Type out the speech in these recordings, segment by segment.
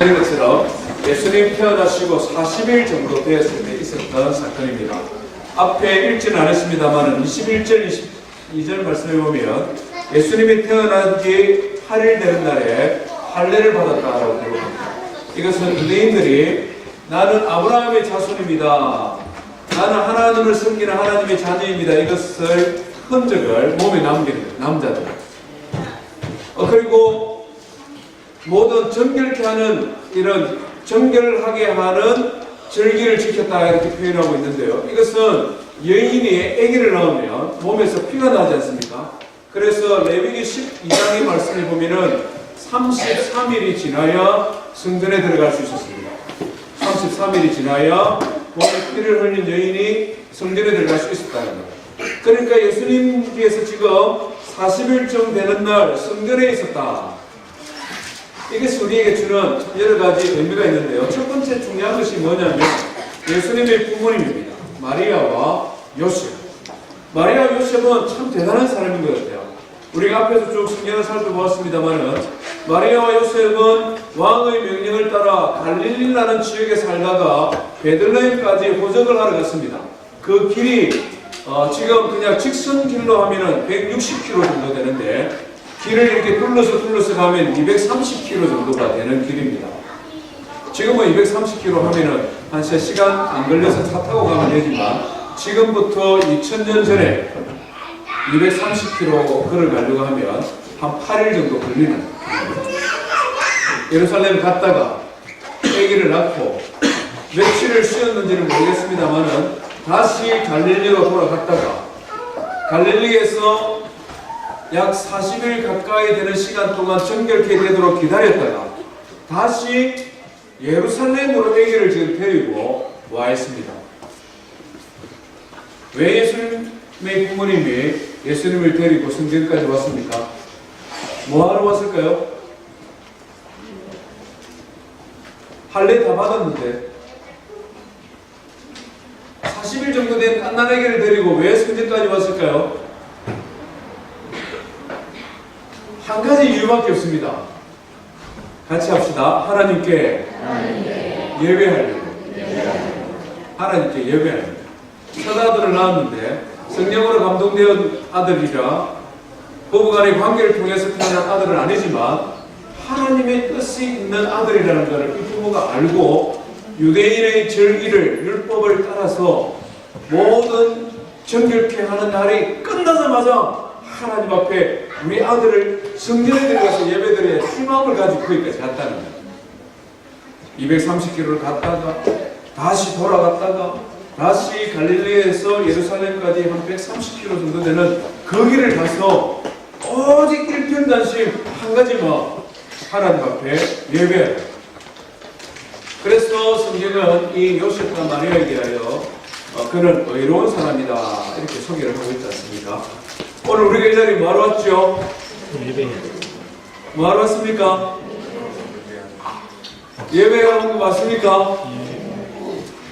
이런 것처럼 예수님 태어나시고 40일 정도 되었을 때 있었던 사건입니다. 앞에 읽지는 않았습니다만 21절, 22절 말씀해 보면 예수님이 태어난 지 8일 되는 날에 할례를 받았다라고 기록합니다. 이것은 유대인들이 나는 아브라함의 자손입니다, 나는 하나님을 섬기는 하나님의 자녀입니다, 이것을 흔적을 몸에 남기는 남자들. 그리고 모든 정결케 하는 이런 정결하게 하는 절기를 지켰다 이렇게 표현하고 있는데요. 이것은 여인이 아기를 낳으면 몸에서 피가 나지 않습니까? 그래서 레위기 12장의 말씀을 보면은 33일이 지나야 성전에 들어갈 수 있었습니다. 33일이 지나야 몸에 피를 흘린 여인이 성전에 들어갈 수 있었다는 거예요. 그러니까 예수님께서 지금 40일쯤 되는 날 성전에 있었다. 이것이 우리에게 주는 여러 가지 의미가 있는데요. 첫 번째 중요한 것이 뭐냐면 예수님의 부모님입니다. 마리아와 요셉. 마리아와 요셉은 참 대단한 사람인 것 같아요. 우리가 앞에서 쭉 성경을 살펴보았습니다만은 마리아와 요셉은 왕의 명령을 따라 갈릴리라는 지역에 살다가 베들레헴까지 호적을 하러 갔습니다. 그 길이 지금 그냥 직선 길로 하면은 160km 정도 되는데 길을 이렇게 둘러서 가면 230km 정도가 되는 길입니다. 지금은 230km 하면은 한 3시간 안 걸려서 차 타고 가면 되지만 지금부터 2000년 전에 230km 걸어가려고 하면 한 8일 정도 걸리는 예루살렘 갔다가 아기를 낳고 며칠을 쉬었는지는 모르겠습니다만은 다시 갈릴리로 돌아갔다가 갈릴리에서 약 40일 가까이 되는 시간 동안 정결케 되도록 기다렸다가 다시 예루살렘으로 아기를 지금 데리고 와 있습니다. 왜 예수님의 부모님이 예수님을 데리고 성전까지 왔습니까? 뭐하러 왔을까요? 할례 다 받았는데 40일 정도 된 갓난 아기를 데리고 왜 성전까지 왔을까요? 한 가지 이유밖에 없습니다. 같이 합시다. 하나님께 예배하려고. 하나님께 예배하려고. 첫 아들을 낳았는데 성령으로 감동된 아들이라 부부간의 관계를 통해서 태어난 아들은 아니지만 하나님의 뜻이 있는 아들이라는 것을 이 부모가 알고 유대인의 절기를 율법을 따라서 모든 정결케 하는 날이 끝나자마자 하나님 앞에 우리 아들을 성전에 들어가서 예배드려야 희망을 가지고 거기까지 갔다는 거예요. 230km를 갔다가 다시 돌아갔다가 다시 갈릴리에서 예루살렘까지 한 130km 정도 되는 그 길을 가서 오직 일편단심 한 가지만 하나님 앞에 예배해요. 그래서 성경은 이 요셉과 마리아에 대하여 그는 의로운 사람이다 이렇게 소개를 하고 있지 않습니까? 오늘 우리가 이 자리에 뭐하러 왔죠? 뭐하러 왔습니까? 예배하는 거 맞습니까?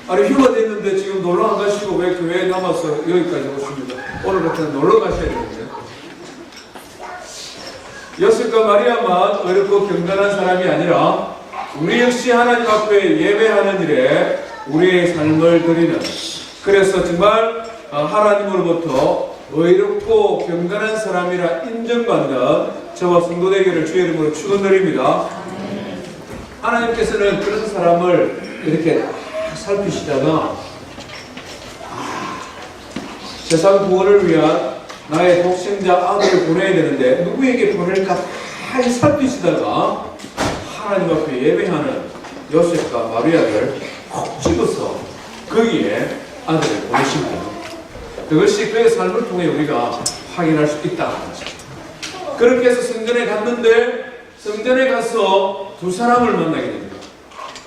아니 휴가 됐는데 지금 놀러 안 가시고 왜 교회에 남아서 여기까지 오십니까? 오늘 같은 놀러 가셔야 되는데 요셉과 마리아만 어렵고 경건한 사람이 아니라 우리 역시 하나님 앞에 예배하는 일에 우리의 삶을 드리는, 그래서 정말 하나님으로부터 의롭고 경건한 사람이라 인정받는 저와 성도 되기를 주의 이름으로 축원드립니다. 하나님께서는 그런 사람을 이렇게 살피시다가 세상 구원을 위한 나의 독생자 아들을 보내야 되는데 누구에게 보낼까 다 살피시다가 하나님 앞에 예배하는 요셉과 마리아를 콕 집어서 거기에 아들을 보내십니다. 그것이 그의 삶을 통해 우리가 확인할 수 있다. 그렇게 해서 성전에 갔는데 성전에 가서 두 사람을 만나게 됩니다.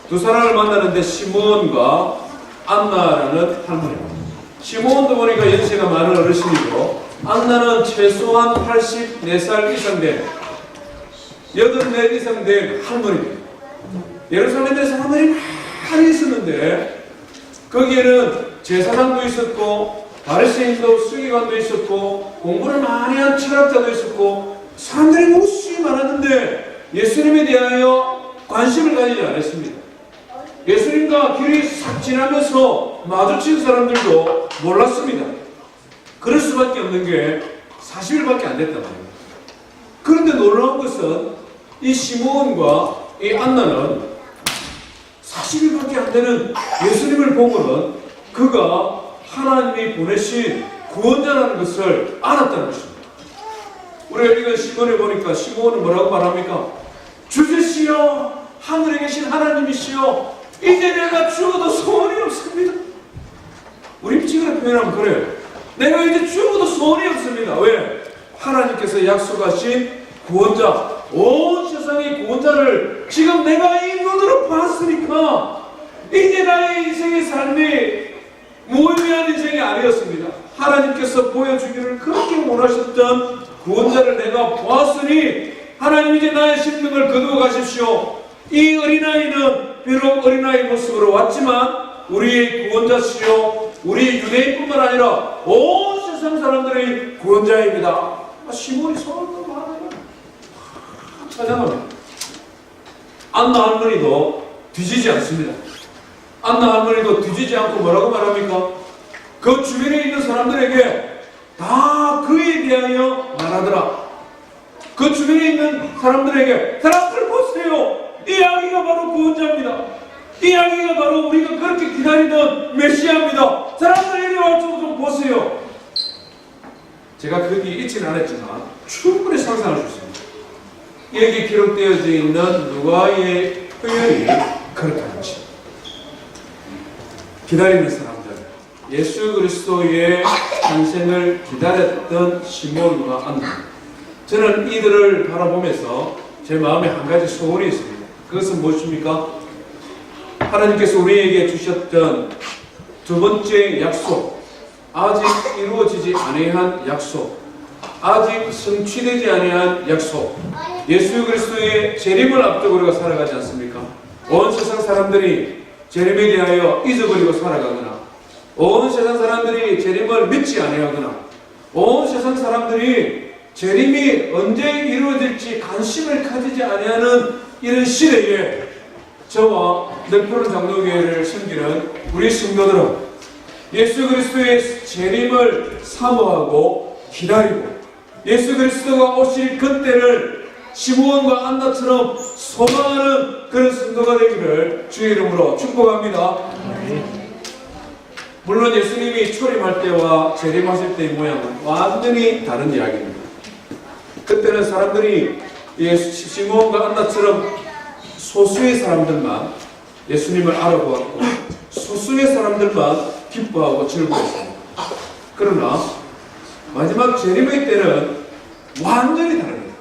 두 사람을 만나는데 시므온과 안나라는 할머니입니다. 시므온도 보니까 연세가 많은 어르신이고 안나는 최소한 84살 이상 된 84 이상 된 할머니입니다. 예루살렘에 사람들이 많이 있었는데 거기에는 제사장도 있었고 바리새인도 서기관도 있었고 공부를 많이 한 철학자도 있었고 사람들이 무수히 많았는데 예수님에 대하여 관심을 가지지 않았습니다. 예수님과 길이 싹 지나면서 마주친 사람들도 몰랐습니다. 그럴 수밖에 없는 게 40일밖에 안 됐단 말입니다. 그런데 놀라운 것은 이 시므온과 이 안나는 40일밖에 안 되는 예수님을 보고는 그가 하나님이 보내신 구원자라는 것을 알았다는 것입니다. 우리가 읽은 시몬에 보니까 시몬은 뭐라고 말합니까? 주제시여, 하늘에 계신 하나님이시여, 이제 내가 죽어도 소원이 없습니다. 우리 지금 표현하면 그래요. 내가 이제 죽어도 소원이 없습니다. 왜? 하나님께서 약속하신 구원자, 온 세상의 구원자를 지금 내가 이 눈으로 봤으니까 이제 나의 인생의 삶이 무의미한 인생이 아니었습니다. 하나님께서 보여주기를 그렇게 원하셨던 구원자를 내가 보았으니 하나님 이제 나의 심령을 거두어 가십시오. 이 어린아이는 비록 어린아이 모습으로 왔지만 우리의 구원자시요, 우리 유대인뿐만 아니라 온 세상 사람들의 구원자입니다. 시몬이 손을 많아요. 찬양합니다. 안나 할머니도 뒤지지 않습니다. 안나 할머니도 뒤지지 않고 뭐라고 말합니까? 그 주변에 있는 사람들에게 다 그에 대하여 말하더라. 그 주변에 있는 사람들에게, 사람들 보세요, 이 아기가 바로 구원자입니다. 이 아기가 바로 우리가 그렇게 기다리던 메시아입니다. 사람들 이리 와서 좀 보세요. 제가 거기 있지는 않았지만 충분히 상상할 수 있습니다. 여기 기록되어져 있는 누가의 표현이 그렇다는 것입니다. 기다리는 사람들, 예수 그리스도의 탄생을 기다렸던 시몬과 안나, 저는 이들을 바라보면서 제 마음에 한 가지 소원이 있습니다. 그것은 무엇입니까? 하나님께서 우리에게 주셨던 두 번째 약속, 아직 이루어지지 아니한 약속, 아직 성취되지 아니한 약속, 예수 그리스도의 재림을 앞두고 우리가 살아가지 않습니까? 온 세상 사람들이 재림에 대하여 잊어버리고 살아가거나, 온 세상 사람들이 재림을 믿지 아니하거나, 온 세상 사람들이 재림이 언제 이루어질지 관심을 가지지 아니하는 이런 시대에 저와 널푸른 장로교회를 섬기는 우리 성도들은 예수 그리스도의 재림을 사모하고 기다리고 예수 그리스도가 오실 그때를 시므온과 안나처럼 소망하는 그런 성도가 되기를 주의 이름으로 축복합니다. 물론 예수님이 초림할 때와 재림하실 때의 모양은 완전히 다른 이야기입니다. 그때는 사람들이 시므온과 안나처럼 소수의 사람들만 예수님을 알아보았고 소수의 사람들만 기뻐하고 즐거워했습니다. 그러나 마지막 재림의 때는 완전히 다릅니다.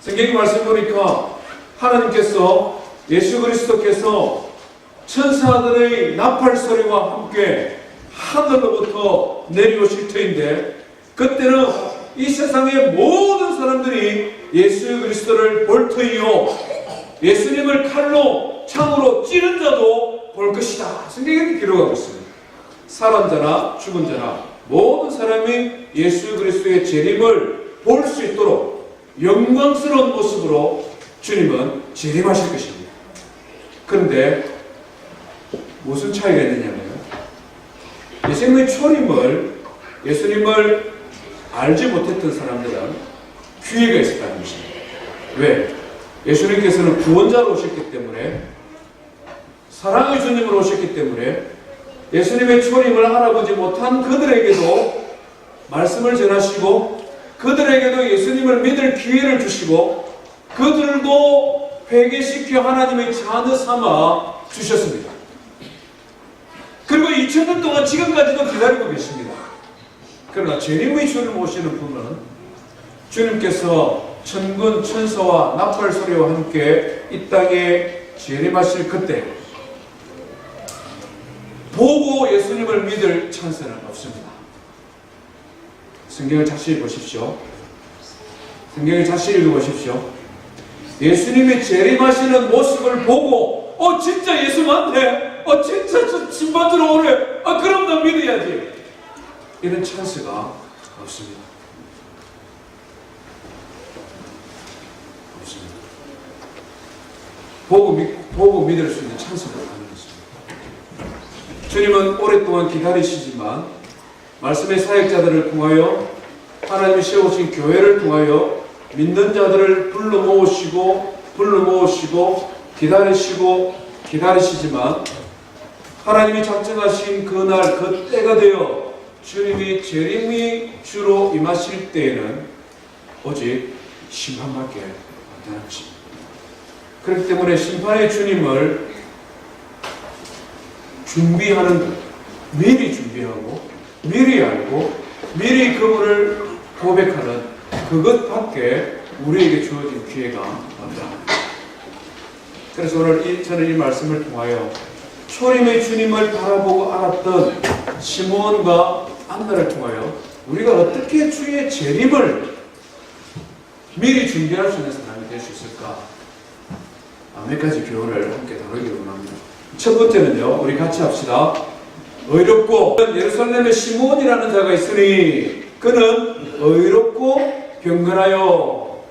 성경 말씀 보니까 하나님께서, 예수 그리스도께서 천사들의 나팔 소리와 함께 하늘로부터 내려오실 터인데, 그때는 이 세상의 모든 사람들이 예수 그리스도를 볼 터이요, 예수님을 칼로 창으로 찌른 자도 볼 것이다. 성경에 기록하고 있습니다. 살은 자나 죽은 자나 모든 사람이 예수 그리스도의 재림을 볼 수 있도록 영광스러운 모습으로 주님은 재림하실 것입니다. 그런데 무슨 차이가 있느냐면, 예수님의 초림을, 예수님을 알지 못했던 사람들은 기회가 있었다는 것입니다. 왜? 예수님께서는 구원자로 오셨기 때문에, 사랑의 주님으로 오셨기 때문에 예수님의 초림을 알아보지 못한 그들에게도 말씀을 전하시고, 그들에게도 예수님을 믿을 기회를 주시고, 그들도 회개시켜 하나님의 자녀 삼아 주셨습니다. 그리고 2000년 동안 지금까지도 기다리고 계십니다. 그러나 재림의 주님 오시는 분은 주님께서 천군 천사와 나팔 소리와 함께 이 땅에 재림하실 그때 보고 예수님을 믿을 찬스는 없습니다. 성경을 자세히 보십시오. 성경을 자세히 읽어보십시오. 예수님이 재림하시는 모습을 보고 진짜 예수 맞네, 진짜 저 신받으러 오네, 그럼 나 믿어야지, 이런 찬스가 없습니다. 보고 믿을 수 있는 찬스가 하는 것입니다. 주님은 오랫동안 기다리시지만 말씀의 사역자들을 통하여 하나님이 세우신 교회를 통하여 믿는 자들을 불러 모으시고 기다리시지만 하나님이 작정하신 그날 그 때가 되어 주님이 재림이 주로 임하실 때에는 오직 심판밖에 안 되는 것입니다. 그렇기 때문에 심판의 주님을 준비하는 것, 미리 준비하고 미리 알고 미리 그분을 고백하는 그것밖에 우리에게 주어진 기회가 없다. 그래서 오늘 저는 이 말씀을 통하여 초림의 주님을 바라보고 알았던 시므온과 안나를 통하여 우리가 어떻게 주의 재림을 미리 준비할 수 있는 사람이 될 수 있을까? 몇 가지 교훈을 함께 다루기를 원합니다. 첫 번째는요, 우리 같이 합시다. 의롭고 예루살렘에 시므온이라는 자가 있으니 그는 의롭고 경건하여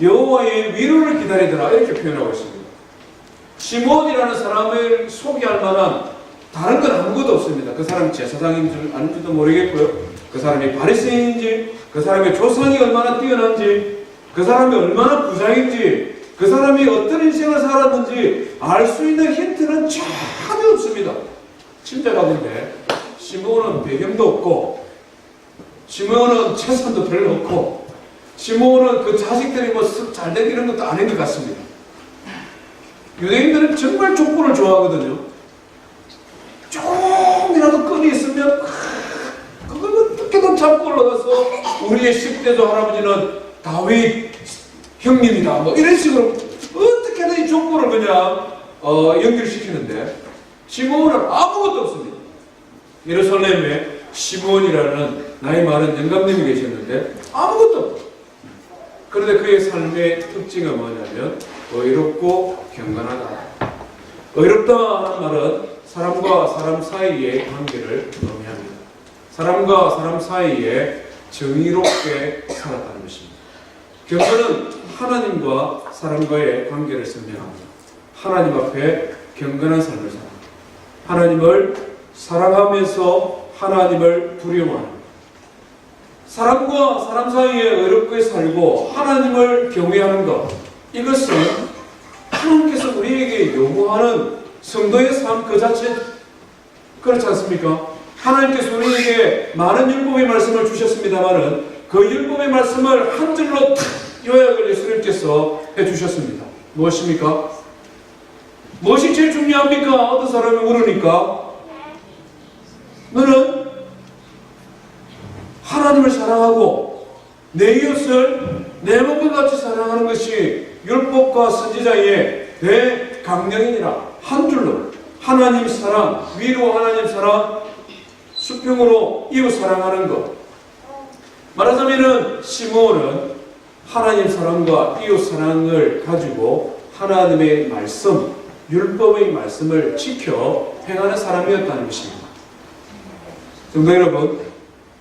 여호와의 위로를 기다리더라, 이렇게 표현하고 있습니다. 시므온이라는 사람을 소개할 만한 다른 건 아무것도 없습니다. 그 사람이 제사장인 줄 아닌지도 모르겠고요, 그 사람이 바리새인인지, 그 사람의 조상이 얼마나 뛰어난지, 그 사람이 얼마나 부자인지, 그 사람이 어떤 인생을 살았는지 알 수 있는 힌트는 전혀 없습니다. 짐작하건대 시므온은 배경도 없고, 시므온은 재산도 별로 없고, 시므온은 그 자식들이 뭐 잘되고 이런 것도 아닌 것 같습니다. 유대인들은 정말 족보를 좋아하거든요. 조금이라도 끈이 있으면 그걸 어떻게든 잡고 올라가서 우리의 10대조 할아버지는 다윗 형님이다, 뭐 이런 식으로 어떻게든 이 족보를 그냥 연결시키는데 시므온은 아무것도 없습니다. 예루살렘에 시므온이라는 나이 많은 영감님이 계셨는데 아무것도 없어요. 그런데 그의 삶의 특징은 뭐냐면 의롭고 경건하다. 의롭다 하는 말은 사람과 사람 사이의 관계를 의미합니다. 사람과 사람 사이에 정의롭게 살았다는 것입니다. 경건은 하나님과 사람과의 관계를 설명합니다. 하나님 앞에 경건한 삶을 살아 하나님을 사랑하면서 하나님을 두려워하는, 사람과 사람 사이에 의롭게 살고 하나님을 경외하는 것, 이것은 하나님께서 우리에게 요구하는 성도의 삶 그 자체, 그렇지 않습니까? 하나님께서 우리에게 많은 율법의 말씀을 주셨습니다마는 그 율법의 말씀을 한 줄로 탁 요약을 예수님께서 해주셨습니다. 무엇입니까? 무엇이 제일 중요합니까? 어떤 사람이 물으니까 너는 하나님을 사랑하고 내 이웃을 내 몸과 같이 사랑하는 것이 율법과 선지자의 대강령이니라. 한 줄로 하나님 사랑, 위로 하나님 사랑, 수평으로 이웃 사랑하는 것. 말하자면은 시므온은 하나님 사랑과 이웃 사랑을 가지고 하나님의 말씀, 율법의 말씀을 지켜 행하는 사람이었다는 것입니다. 성도 여러분,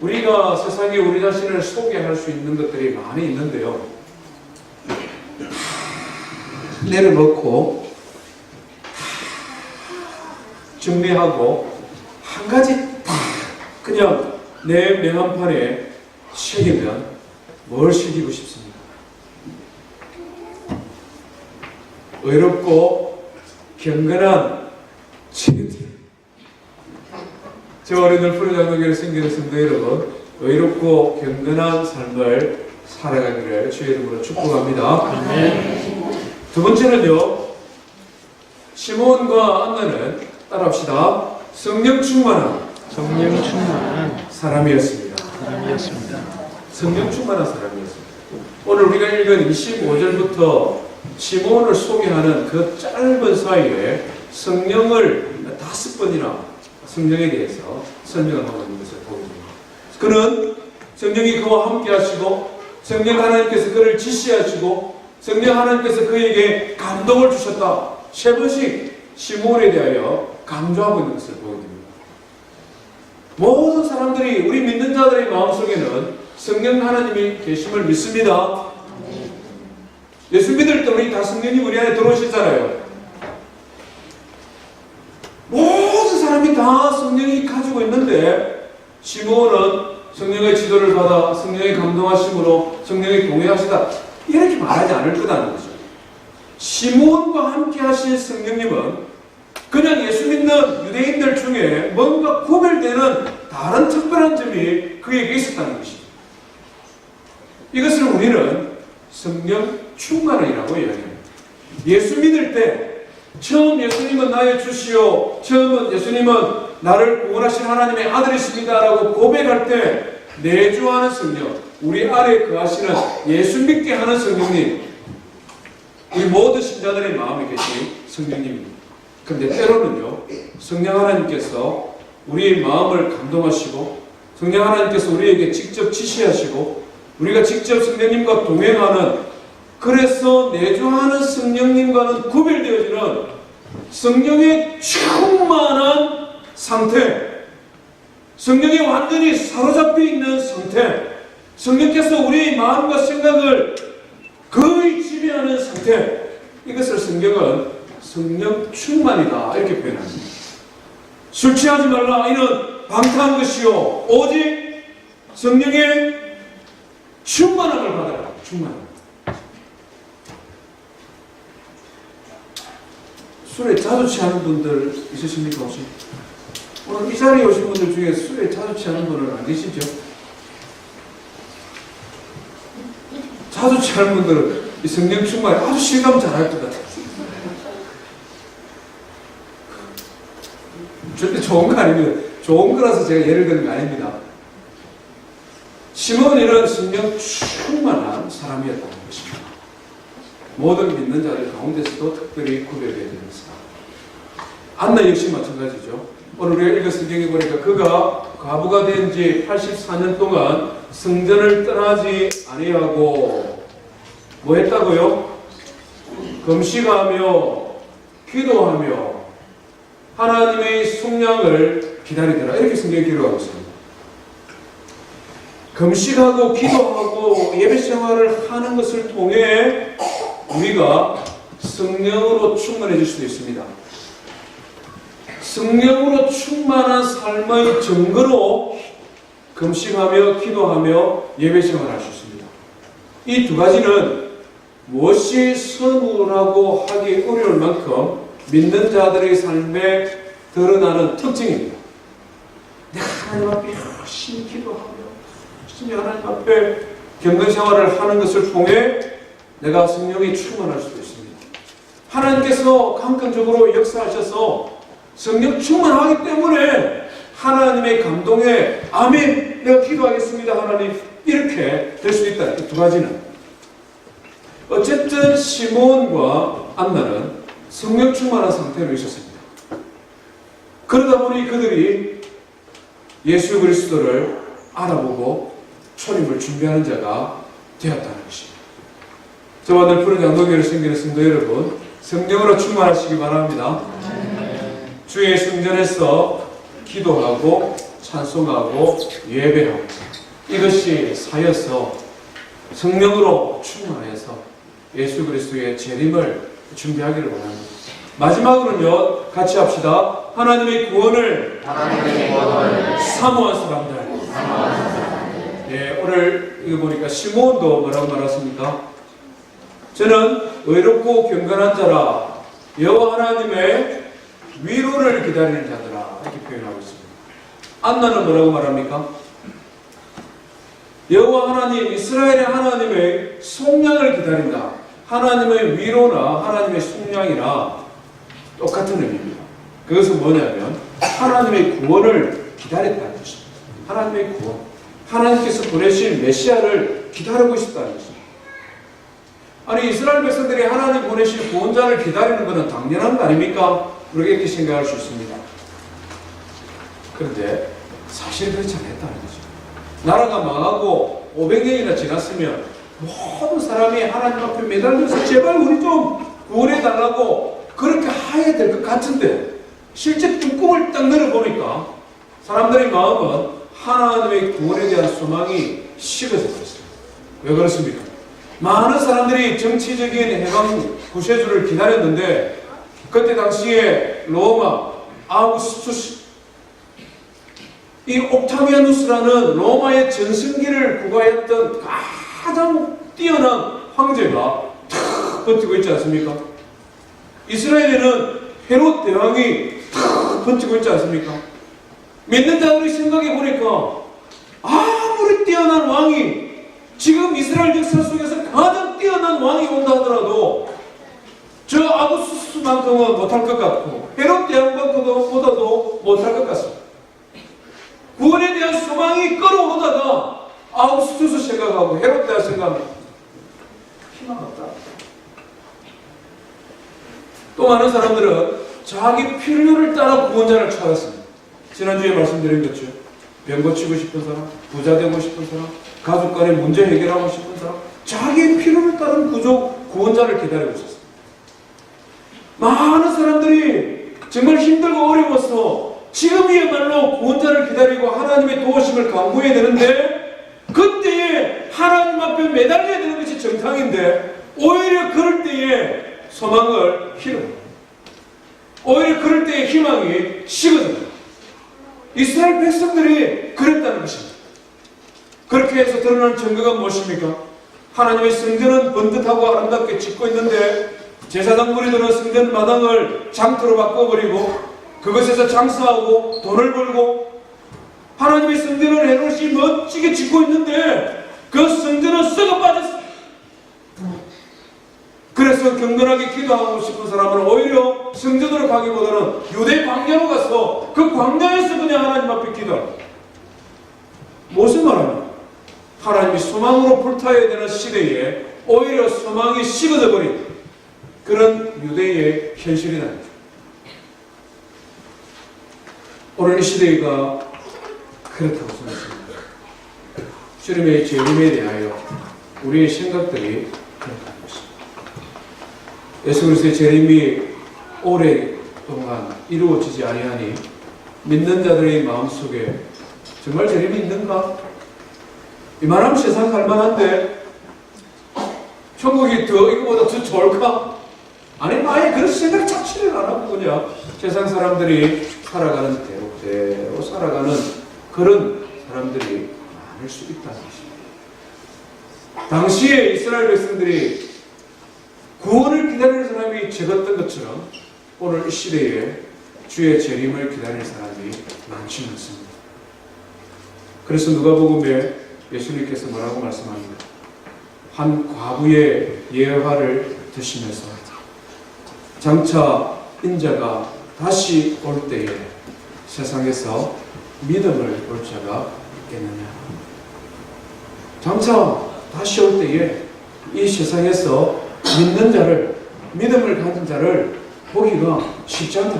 우리가 세상에 우리 자신을 소개할 수 있는 것들이 많이 있는데요, 내려놓고 정리하고 한 가지 딱 그냥 내 명함판에 새기면 뭘 새기고 싶습니까? 의롭고 경건한 책임질. 저 어린들 푸르장로교를 생기는 성도 여러분, 의롭고 경건한 삶을 살아가기를 주의 이름으로 축복합니다. 두 번째는요, 시므온과 안나는 따라합시다. 성령 충만한 사람이었습니다. 성령 충만한 사람이었습니다. 오늘 우리가 읽은 25절부터 시므온을 소개하는 그 짧은 사이에 성령을 5번이나 성령에 대해서 설명을 하고 있는 것을 보게 됩니다. 그는 성령이 그와 함께 하시고, 성령 하나님께서 그를 지시하시고, 성령 하나님께서 그에게 감동을 주셨다. 3번씩 시므온에 대하여 강조하고 있는 것을 보게 됩니다. 모든 사람들이, 우리 믿는 자들의 마음속에는 성령 하나님이 계심을 믿습니다. 예수 믿을 때 우리 다 성령님 우리 안에 들어오시잖아요. 모든 사람이 다 성령이 가지고 있는데 시몬은 성령의 지도를 받아 성령의 감동하심으로 성령이 동행하시다 이렇게 말하지 않을 거라는 거죠. 시몬과 함께 하신 성령님은 그냥 예수 믿는 유대인들 중에 뭔가 구별되는 다른 특별한 점이 그에게 있었다는 것이죠. 이것을 우리는 성령 충만이라고 이야기합니다. 예수 믿을 때 처음 예수님은 나의 주시오, 처음은 예수님은 나를 구원하신 하나님의 아들이십니다 라고 고백할 때 내주하는 성령, 우리 안에 거하시는 예수 믿게 하는 성령님, 우리 모든 신자들의 마음에 계신 성령님입니다. 그런데 때로는요, 성령 하나님께서 우리의 마음을 감동하시고 성령 하나님께서 우리에게 직접 지시하시고 우리가 직접 성령님과 동행하는, 그래서 내주하는 성령님과는 구별되어지는 성령의 충만한 상태, 성령이 완전히 사로잡혀 있는 상태, 성령께서 우리의 마음과 생각을 거의 지배하는 상태, 이것을 성경은 성령 충만이다 이렇게 표현합니다. 술 취하지 말라 이는 방탕한 것이요 오직 성령의 충만함을 받아라. 충만함. 술에 자주 취하는 분들 있으십니까 혹시? 오늘 이 자리에 오신 분들 중에 술에 자주 취하는 분은 안 계시죠? 자주 취하는 분들은 이 성령 충만에 아주 실감 잘할 것 같아요. 절대 좋은 거 아닙니다. 좋은 거라서 제가 예를 드는 거 아닙니다. 시몬이는 성령 충만한 사람이었다는 것입니다. 모든 믿는 자들 가운데서도 특별히 구별되어야 되는 사람. 안나 역시 마찬가지죠. 오늘 우리가 읽은 성경에 보니까 그가 과부가 된 지 84년 동안 성전을 떠나지 아니하고 뭐 했다고요? 금식하며 기도하며 하나님의 속량을 기다리더라. 이렇게 성경에 기록하고 있습니다. 금식하고 기도하고 예배 생활을 하는 것을 통해 우리가 성령으로 충만해질 수도 있습니다. 성령으로 충만한 삶의 증거로 금식하며 기도하며 예배 생활을 할 수 있습니다. 이 두 가지는 무엇이 선우라고 하기 어려울 만큼 믿는 자들의 삶에 드러나는 특징입니다. 내가 하나님 앞에 열심히 기도하며 열심히 하나님 앞에 경건 생활을 하는 것을 통해 내가 성령이 충만할 수도 있습니다. 하나님께서 강권적으로 역사하셔서 성령 충만하기 때문에 하나님의 감동에 아멘 내가 기도하겠습니다 하나님 이렇게 될 수 있다. 이 두 가지는 어쨌든 시몬과 안나는 성령 충만한 상태로 있었습니다. 그러다 보니 그들이 예수 그리스도를 알아보고 초림을 준비하는 자가 되었다는 것입니다. 저와 늘 푸른 양도교회를 섬기는 성도 여러분, 성령으로 충만하시기 바랍니다. 주의 성전에서 기도하고 찬송하고 예배하고 이것이 사여서 성령으로 충만해서 예수 그리스도의 재림을 준비하기를 원합니다. 마지막으로는요, 같이 합시다. 하나님의 구원을 사모한 사람들. 예, 오늘 이거 보니까 시몬도 뭐라고 말했습니까? 저는 의롭고 경건한 자라 여호와 하나님의 위로를 기다리는 자들아 이렇게 표현하고 있습니다. 안나는 뭐라고 말합니까? 여호와 하나님, 이스라엘의 하나님의 속량을 기다린다. 하나님의 위로나 하나님의 속량이나 똑같은 의미입니다. 그것은 뭐냐면 하나님의 구원을 기다렸다는 것입니다. 하나님의 구원, 하나님께서 보내신 메시아를 기다리고 있었다는 것입니다. 아니 이스라엘 백성들이 하나님 보내신 구원자를 기다리는 것은 당연한 거 아닙니까? 우리가 이렇게 생각할 수 있습니다. 그런데 사실 그렇지 않았다는 거죠. 나라가 망하고 500년이나 지났으면 모든 사람이 하나님 앞에 매달려서 제발 우리 좀 구원해달라고 그렇게 해야 될 것 같은데 실제 뚜껑을 딱 열어보니까 사람들의 마음은 하나님의 구원에 대한 소망이 식어져 버렸어요. 왜 그렇습니까? 많은 사람들이 정치적인 해방 구세주를 기다렸는데 그때 당시에 로마 아우구스투스 이 옥타비아누스라는 로마의 전승기를 구가했던 가장 뛰어난 황제가 탁 버티고 있지 않습니까? 이스라엘에는 헤롯 대왕이 탁 버티고 있지 않습니까? 믿는 자들이 생각해 보니까 아무리 뛰어난 왕이 지금 이스라엘 역사 속에서 가장 뛰어난 왕이 온다 하더라도 저 아구스투스만큼은 못할 것 같고 헤롯 대왕보다도 못할 것 같습니다. 구원에 대한 소망이 끌어오다가 아우구스투스 생각하고 헤롯 대왕 생각하고 희망 없다. 또 많은 사람들은 자기 필요를 따라 구원자를 찾았습니다. 지난주에 말씀드린 것처럼 병 고치고 싶은 사람, 부자 되고 싶은 사람, 가족 간의 문제 해결하고 싶은 사람, 자기의 필요를 따른 구원자를 기다리고 있었습니다. 많은 사람들이 정말 힘들고 어려워서 지금이야말로 구원자를 기다리고 하나님의 도우심을 간구해야 되는데 그때에 하나님 앞에 매달려야 되는 것이 정상인데 오히려 그럴 때에 소망을 잃어요. 오히려 그럴 때에 희망이 식어져요. 이스라엘 백성들이 그랬다는 것입니다. 그렇게 해서 드러나는 증거가 무엇입니까? 하나님의 성전은 번듯하고 아름답게 짓고 있는데 제사장 무리들은 성전 마당을 장터로 바꿔버리고 그것에서 장사하고 돈을 벌고 하나님의 성전을 헤롯이 멋지게 짓고 있는데 그 성전은 썩어 빠졌어요. 그래서 경건하게 기도하고 싶은 사람은 오히려 성전으로 가기보다는 유대 광야로 가서 그 광야에서 그냥 하나님 앞에 기도합니다. 무슨 말입니까? 하나님이 소망으로 불타야 되는 시대에 오히려 소망이 식어져 버린 그런 유대의 현실이라는 거죠. 오늘 이 시대가 그렇다고 생각합니다. 주님의 재림에 대하여 우리의 생각들이 그렇다는 것입니다. 예수 그리스도의 재림이 오랫동안 이루어지지 아니하니 믿는 자들의 마음속에 정말 재림이 있는가? 이만하면 세상 살만한데 천국이 이거보다 더 좋을까? 아니면 아예 그런 생각 자체를 안 하고 그냥 세상 사람들이 살아가는 대로 살아가는 그런 사람들이 많을 수 있다는 것입니다. 당시에 이스라엘 백성들이 구원을 기다리는 사람이 적었던 것처럼 오늘 이 시대에 주의 재림을 기다리는 사람이 많지 않습니다. 그래서 누가복음에 예수님께서 뭐라고 말씀합니까? 한 과부의 예화를 드시면서 장차 인자가 다시 올 때에 세상에서 믿음을 볼 자가 있겠느냐. 장차 다시 올 때에 이 세상에서 믿는 자를, 믿음을 가진 자를 보기가 쉽지 않다.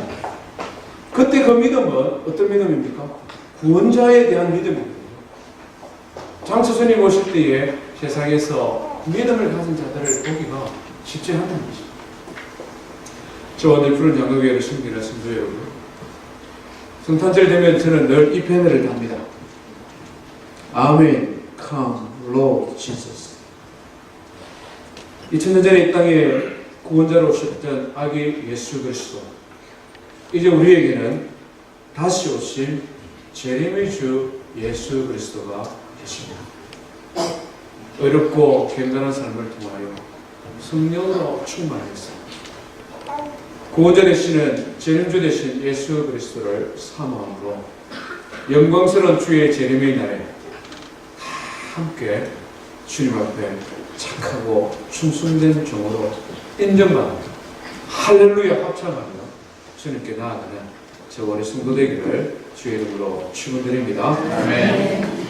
그때 그 믿음은 어떤 믿음입니까? 구원자에 대한 믿음입니다. 장차 주님 오실 때에 세상에서 믿음을 가진 자들을 보기가 쉽지 않다는 것입니다. 저 오늘 푸른 양도교회를 섬기는 성도 여러분, 성탄절 되면 저는 늘 이 패널을 답니다. 아멘, come, Lord Jesus. 2000년 전에 이 땅에 구원자로 오셨던 아기 예수 그리스도, 이제 우리에게는 다시 오실 재림의 주 예수 그리스도가 계십니다. 어렵고 견고한 삶을 통하여 성령으로 충만했습니다. 구원자 되시는 재림주 되신 예수 그리스도를 사모함으로 영광스러운 주의 재림의 날에 다 함께 주님 앞에 착하고 충성된 종으로 인정받는 할렐루야 합창하며 주님께 나아가는 저 우리 성도 되기를 주의 이름으로 축원드립니다. 아멘.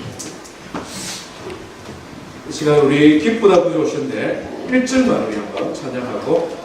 이 시간 우리 기쁘다 부르셨는데 1절만 우리 한번 찬양하고